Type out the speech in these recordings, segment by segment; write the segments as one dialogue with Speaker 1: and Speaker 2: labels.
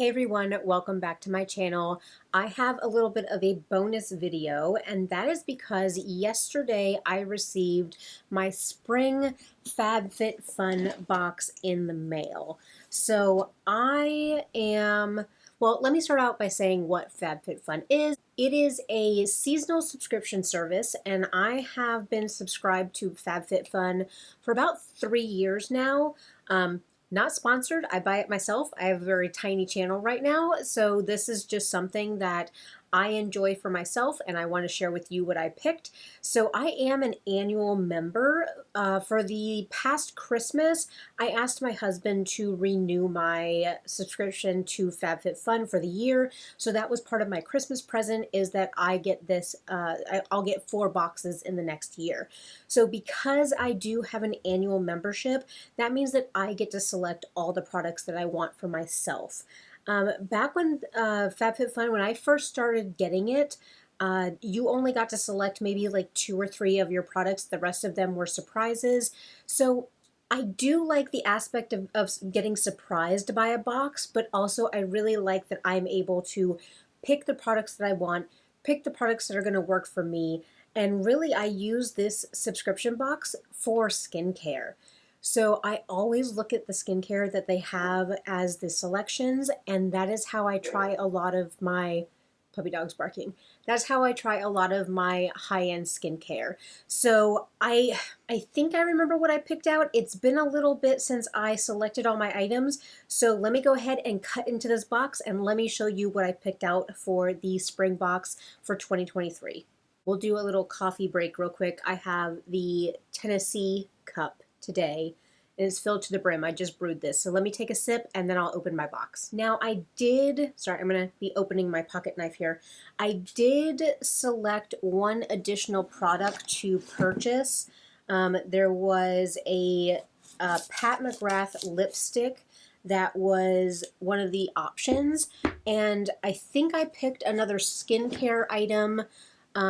Speaker 1: Hey everyone, welcome back to my channel. I have a little bit of a bonus video, and that is because yesterday I received my spring FabFitFun box in the mail. So well, let me start out by saying what FabFitFun is. It is a seasonal subscription service, and I have been subscribed to FabFitFun for about 3 years now. Not sponsored. I buy it myself. I have a very tiny channel right now, so this is just something that I enjoy for myself, and I want to share with you what I picked. So I am an annual member. For the past Christmas, I asked my husband to renew my subscription to FabFitFun for the year. So that was part of my Christmas present, is that I get this, I'll get 4 boxes in the next year. So because I do have an annual membership, that means that I get to select all the products that I want for myself. Back when FabFitFun, when I first started getting it, you only got to select maybe like 2 or 3 of your products. The rest of them were surprises. So I do like the aspect of getting surprised by a box, but also I really like that I'm able to pick the products that I want, pick the products that are going to work for me, and really I use this subscription box for skincare. So I always look at the skincare that they have as the selections, and that is how I try a lot of my puppy dog's barking. That's how I try a lot of my high-end skincare. So I think I remember what I picked out. It's been a little bit since I selected all my items. So let me go ahead and cut into this box and let me show you what I picked out for the spring box for 2023. We'll do a little coffee break real quick. I have the Tennessee cup today. It is filled to the brim. I just brewed this. So let me take a sip and then I'll open my box. Now I'm going to be opening my pocket knife here. I did select one additional product to purchase. There was a Pat McGrath lipstick that was one of the options. And I think I picked another skincare item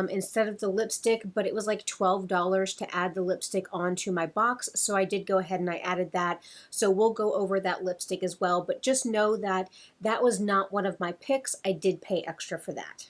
Speaker 1: instead of the lipstick, but it was like $12 to add the lipstick onto my box. So I did go ahead and I added that. So we'll go over that lipstick as well, but just know that that was not one of my picks. I did pay extra for that.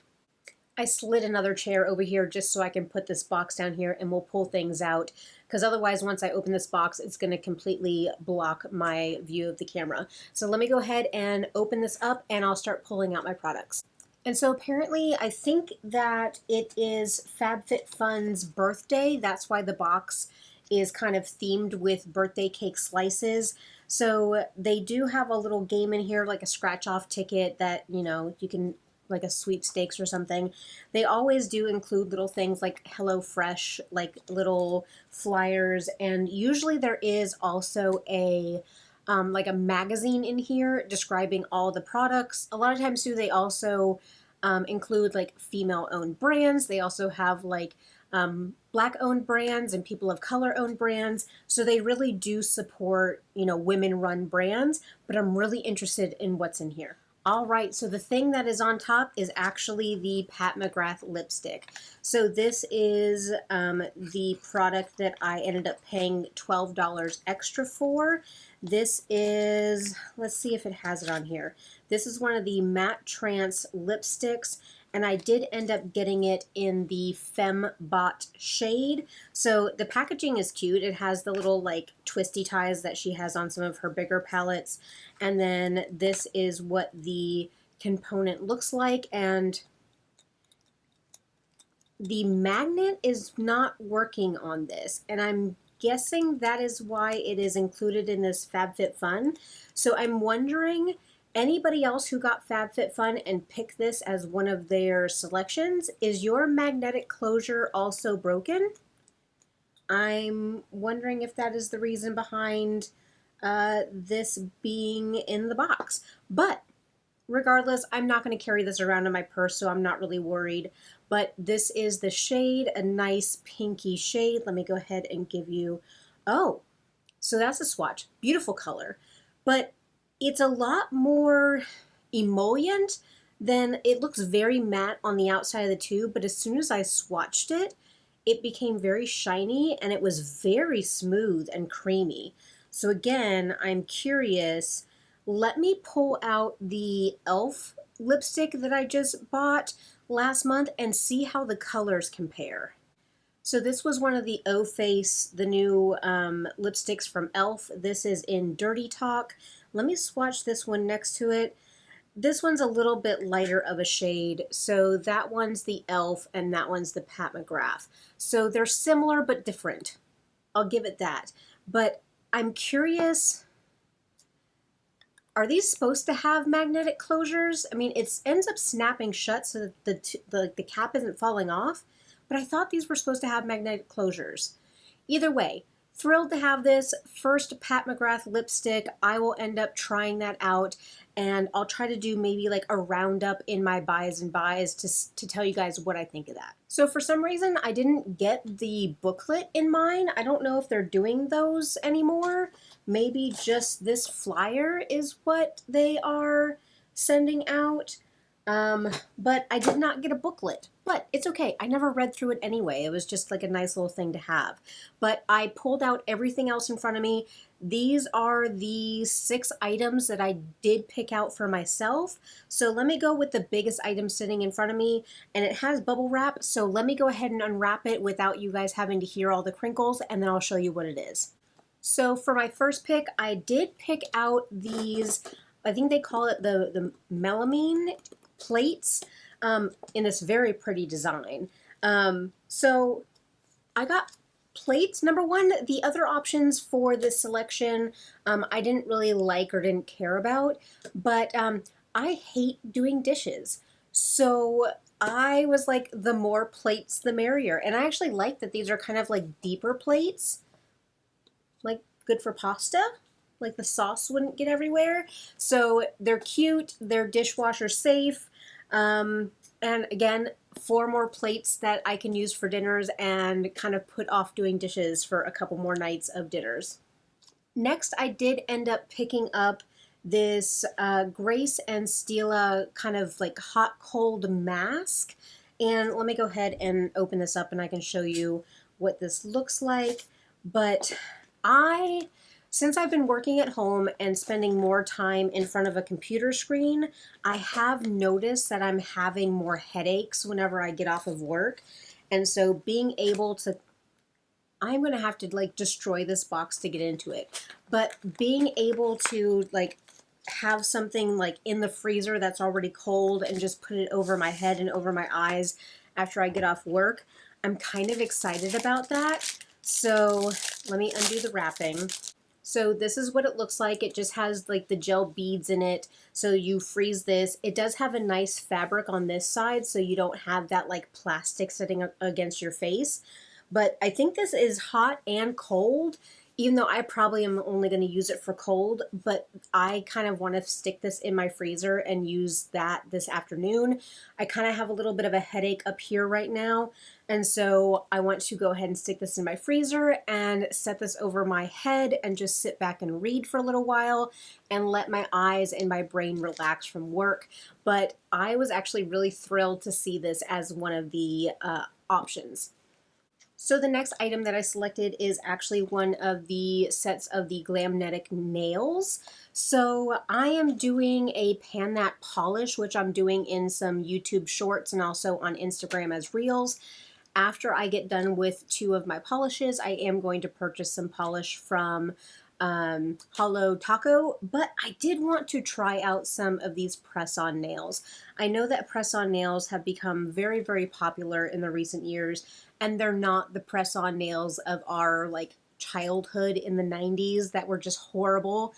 Speaker 1: I slid another chair over here just so I can put this box down here and we'll pull things out, because otherwise once I open this box it's going to completely block my view of the camera. So let me go ahead and open this up and I'll start pulling out my products. And so apparently I think that it is FabFitFun's birthday. That's why the box is kind of themed with birthday cake slices. So they do have a little game in here, like a scratch off ticket that, you know, you can, like a sweepstakes or something. They always do include little things like HelloFresh, like little flyers, and usually there is also a like a magazine in here describing all the products. A lot of times too, they also include like female-owned brands. They also have like Black-owned brands and people of color-owned brands. So they really do support, you know, women-run brands, but I'm really interested in what's in here. All right, so the thing that is on top is actually the Pat McGrath lipstick. So this is the product that I ended up paying $12 extra for. This is, let's see if it has it on here. This is one of the Matte Trance lipsticks, and I did end up getting it in the Fembot shade. So the packaging is cute. It has the little like twisty ties that she has on some of her bigger palettes. And then this is what the component looks like. And the magnet is not working on this. And I'm guessing that is why it is included in this FabFitFun. So I'm wondering, anybody else who got FabFitFun and picked this as one of their selections, is your magnetic closure also broken? I'm wondering if that is the reason behind this being in the box. But regardless, I'm not going to carry this around in my purse, so I'm not really worried. But this is the shade, a nice pinky shade. Let me go ahead and give you, oh, so that's a swatch. Beautiful color. But it's a lot more emollient than, it looks very matte on the outside of the tube, but as soon as I swatched it, it became very shiny and it was very smooth and creamy. So again, I'm curious, let me pull out the e.l.f. lipstick that I just bought last month and see how the colors compare. So this was one of the O Face, the new lipsticks from e.l.f. This is in Dirty Talk. Let me swatch this one next to it. This one's a little bit lighter of a shade, so that one's the e.l.f. and that one's the Pat McGrath. So they're similar but different. I'll give it that. But I'm curious, are these supposed to have magnetic closures? I mean, it ends up snapping shut so that the cap isn't falling off, but I thought these were supposed to have magnetic closures. Either way, thrilled to have this first Pat McGrath lipstick. I will end up trying that out, and I'll try to do maybe like a roundup in my buys and buys to tell you guys what I think of that. So for some reason, I didn't get the booklet in mine. I don't know if they're doing those anymore. Maybe just this flyer is what they are sending out. But I did not get a booklet, but it's okay. I never read through it anyway. It was just like a nice little thing to have. But I pulled out everything else in front of me. These are the 6 items that I did pick out for myself. So let me go with the biggest item sitting in front of me, and it has bubble wrap. So let me go ahead and unwrap it without you guys having to hear all the crinkles, and then I'll show you what it is. So for my first pick, I did pick out these, I think they call it the melamine plates in this very pretty design. So I got plates, number one. The other options for this selection I didn't really like or didn't care about, but I hate doing dishes. So I was like, the more plates, the merrier. And I actually like that these are kind of like deeper plates, like good for pasta. Like the sauce wouldn't get everywhere. So they're cute, they're dishwasher safe. And again, 4 more plates that I can use for dinners and kind of put off doing dishes for a couple more nights of dinners. Next, I did end up picking up this Grace and Stila kind of like hot cold mask. And let me go ahead and open this up and I can show you what this looks like. But since I've been working at home and spending more time in front of a computer screen, I have noticed that I'm having more headaches whenever I get off of work. And so being able to, I'm going to have to like destroy this box to get into it, but being able to like have something like in the freezer that's already cold and just put it over my head and over my eyes after I get off work, I'm kind of excited about that. So let me undo the wrapping. So this is what it looks like. It just has like the gel beads in it. So you freeze this. It does have a nice fabric on this side, so you don't have that like plastic sitting against your face. But I think this is hot and cold, even though I probably am only going to use it for cold. But I kind of want to stick this in my freezer and use that this afternoon. I kind of have a little bit of a headache up here right now. And so I want to go ahead and stick this in my freezer and set this over my head and just sit back and read for a little while and let my eyes and my brain relax from work. But I was actually really thrilled to see this as one of the options. So the next item that I selected is actually one of the sets of the Glamnetic nails. So I am doing a pan that polish, which I'm doing in some YouTube shorts and also on Instagram as reels. After I get done with 2 of my polishes, I am going to purchase some polish from Hollow Taco, but I did want to try out some of these press-on nails. I know that press-on nails have become very, very popular in the recent years, and they're not the press-on nails of our like childhood in the 90s that were just horrible.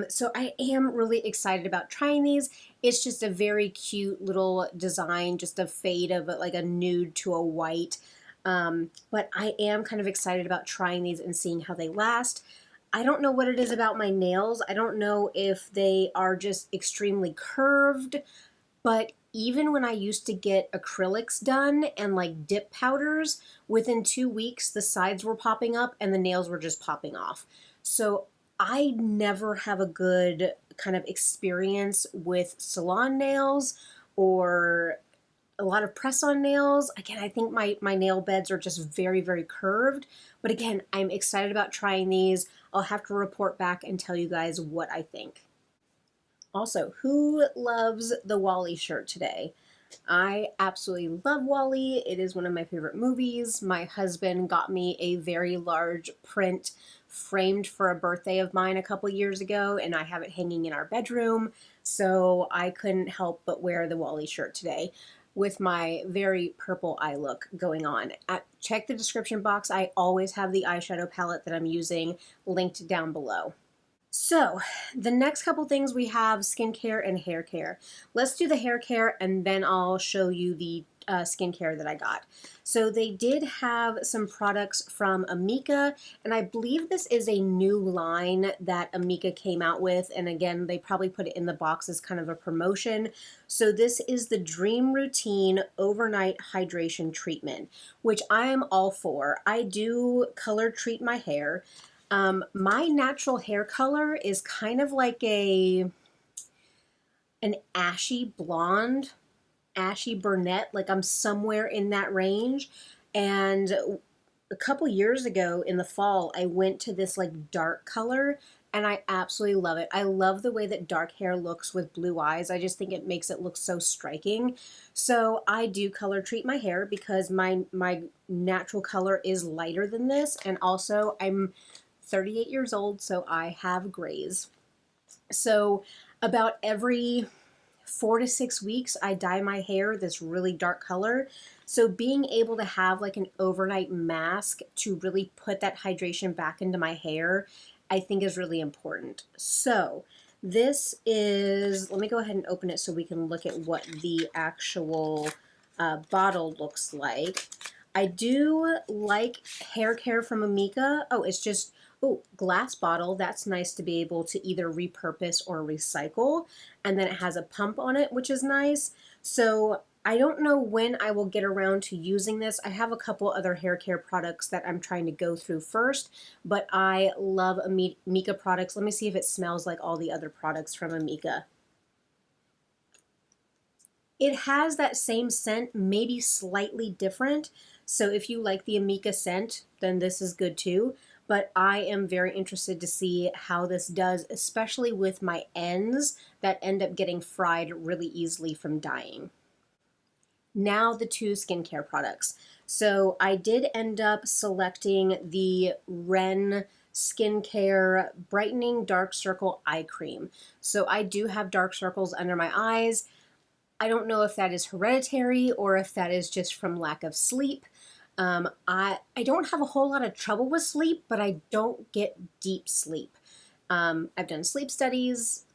Speaker 1: So I am really excited about trying these. It's just a very cute little design, just a fade of like a nude to a white. But I am kind of excited about trying these and seeing how they last. I don't know what it is about my nails. I don't know if they are just extremely curved, but even when I used to get acrylics done and like dip powders, within 2 weeks the sides were popping up and the nails were just popping off. So I never have a good kind of experience with salon nails or a lot of press-on nails. Again, I think my nail beds are just very, very curved. But again, I'm excited about trying these. I'll have to report back and tell you guys what I think. Also, who loves the Wall-E shirt today? I absolutely love Wall-E. It is one of my favorite movies. My husband got me a very large print framed for a birthday of mine a couple years ago, and I have it hanging in our bedroom. So I couldn't help but wear the Wall-E shirt today with my very purple eye look going on. Check the description box. I always have the eyeshadow palette that I'm using linked down below. So, the next couple things we have skincare and hair care. Let's do the hair care and then I'll show you the skincare that I got. So, they did have some products from Amika, and I believe this is a new line that Amika came out with. And again, they probably put it in the box as kind of a promotion. So, this is the Dream Routine Overnight Hydration Treatment, which I am all for. I do color treat my hair. My natural hair color is kind of like an ashy blonde, ashy brunette, like I'm somewhere in that range. And a couple years ago in the fall, I went to this like dark color and I absolutely love it. I love the way that dark hair looks with blue eyes. I just think it makes it look so striking. So I do color treat my hair because my natural color is lighter than this, and also I'm 38 years old, so I have grays. So about every 4 to 6 weeks, I dye my hair this really dark color. So being able to have like an overnight mask to really put that hydration back into my hair, I think is really important. So this is, let me go ahead and open it so we can look at what the actual bottle looks like. I do like hair care from Amika. Oh, it's just, oh, glass bottle. That's nice to be able to either repurpose or recycle. And then it has a pump on it, which is nice. So I don't know when I will get around to using this. I have a couple other hair care products that I'm trying to go through first, but I love Amika products. Let me see if it smells like all the other products from Amika. It has that same scent, maybe slightly different. So if you like the Amika scent, then this is good too. But I am very interested to see how this does, especially with my ends that end up getting fried really easily from dyeing. Now the two skincare products. So I did end up selecting the Ren Skincare Brightening Dark Circle Eye Cream. So I do have dark circles under my eyes. I don't know if that is hereditary or if that is just from lack of sleep. I don't have a whole lot of trouble with sleep, but I don't get deep sleep. I've done sleep studies.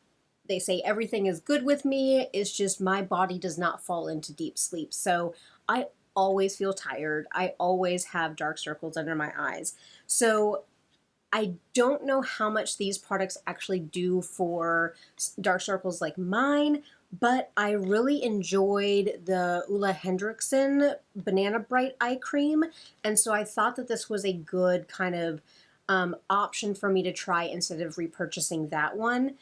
Speaker 1: They say everything is good with me. It's just my body does not fall into deep sleep. So I always feel tired. I always have dark circles under my eyes. So I don't know how much these products actually do for dark circles like mine, but I really enjoyed the Ulla Hendrickson Banana Bright Eye Cream, and so I thought that this was a good kind of option for me to try instead of repurchasing that one.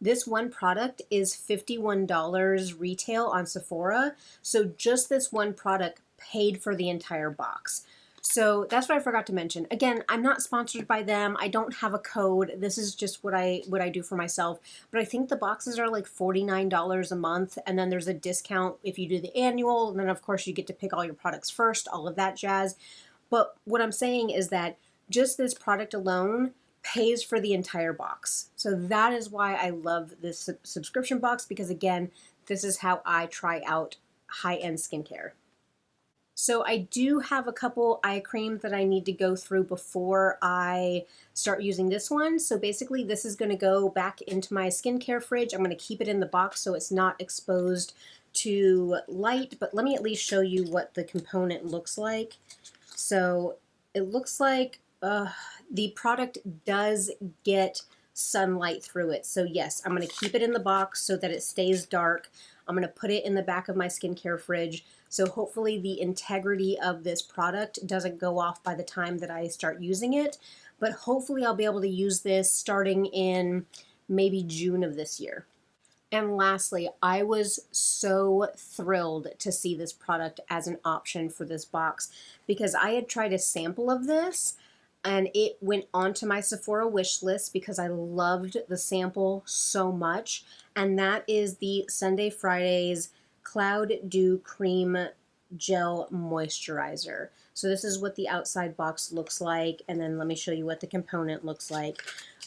Speaker 1: This one product is $51 retail on Sephora, so just this one product paid for the entire box. So that's what I forgot to mention. Again, I'm not sponsored by them. I don't have a code. This is just what I do for myself. But I think the boxes are like $49 a month, and then there's a discount if you do the annual, and then of course you get to pick all your products first, all of that jazz. But what I'm saying is that just this product alone pays for the entire box. So that is why I love this subscription box, because again, this is how I try out high-end skincare. So I do have a couple eye creams that I need to go through before I start using this one. So basically this is going to go back into my skincare fridge. I'm going to keep it in the box so it's not exposed to light, but let me at least show you what the component looks like. So it looks like the product does get sunlight through it. So yes, I'm going to keep it in the box so that it stays dark. I'm going to put it in the back of my skincare fridge. So hopefully the integrity of this product doesn't go off by the time that I start using it. But hopefully I'll be able to use this starting in maybe June of this year. And lastly, I was so thrilled to see this product as an option for this box because I had tried a sample of this and it went onto my Sephora wish list because I loved the sample so much. And that is the Sunday Fridays Cloud Dew Cream Gel Moisturizer. So this is what the outside box looks like, and then let me show you what the component looks like.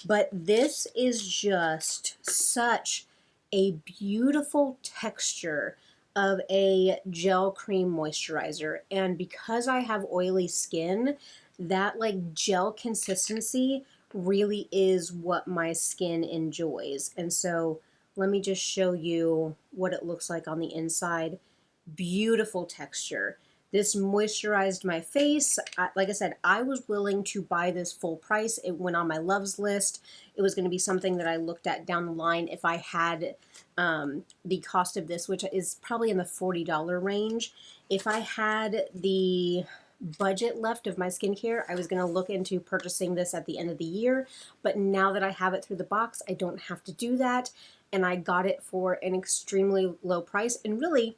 Speaker 1: But this is just such a beautiful texture of a gel cream moisturizer, and because I have oily skin, that like gel consistency really is what my skin enjoys. And so let me just show you what it looks like on the inside. Beautiful texture. This moisturized my face. Like I said, I was willing to buy this full price. It went on my loves list. It was going to be something that I looked at down the line if I had the cost of this, which is probably in the $40 range. If I had the budget left of my skincare, I was going to look into purchasing this at the end of the year. But now that I have it through the box, I don't have to do that. And I got it for an extremely low price. And really,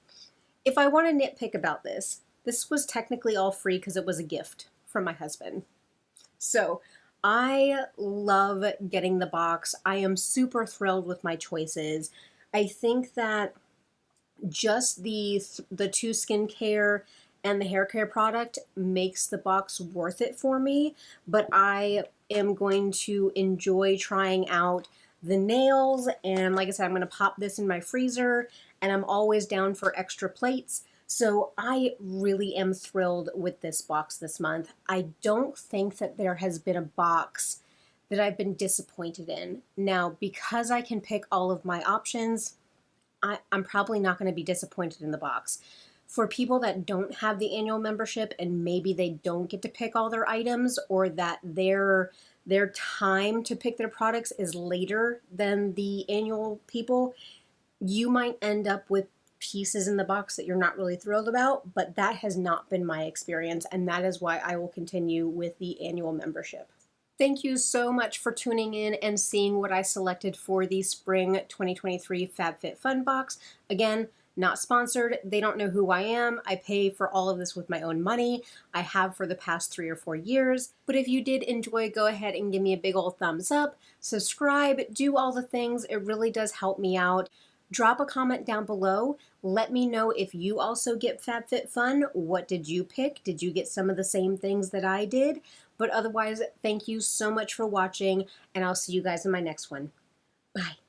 Speaker 1: if I want to nitpick about this, this was technically all free because it was a gift from my husband. So I love getting the box. I am super thrilled with my choices. I think that just the two skincare and the hair care product makes the box worth it for me, but I am going to enjoy trying out the nails, and like I said, I'm going to pop this in my freezer, and I'm always down for extra plates. So I really am thrilled with this box this month. I don't think that there has been a box that I've been disappointed in. Now, because I can pick all of my options, I'm probably not going to be disappointed in the box. For people that don't have the annual membership and maybe they don't get to pick all their items, or that their time to pick their products is later than the annual people, you might end up with pieces in the box that you're not really thrilled about, but that has not been my experience, and that is why I will continue with the annual membership. Thank you so much for tuning in and seeing what I selected for the Spring 2023 FabFitFun box. Again, not sponsored. They don't know who I am. I pay for all of this with my own money. I have for the past 3 or 4 years. But if you did enjoy, go ahead and give me a big old thumbs up, subscribe, do all the things. It really does help me out. Drop a comment down below. Let me know if you also get FabFitFun. What did you pick? Did you get some of the same things that I did? But otherwise, thank you so much for watching, and I'll see you guys in my next one. Bye.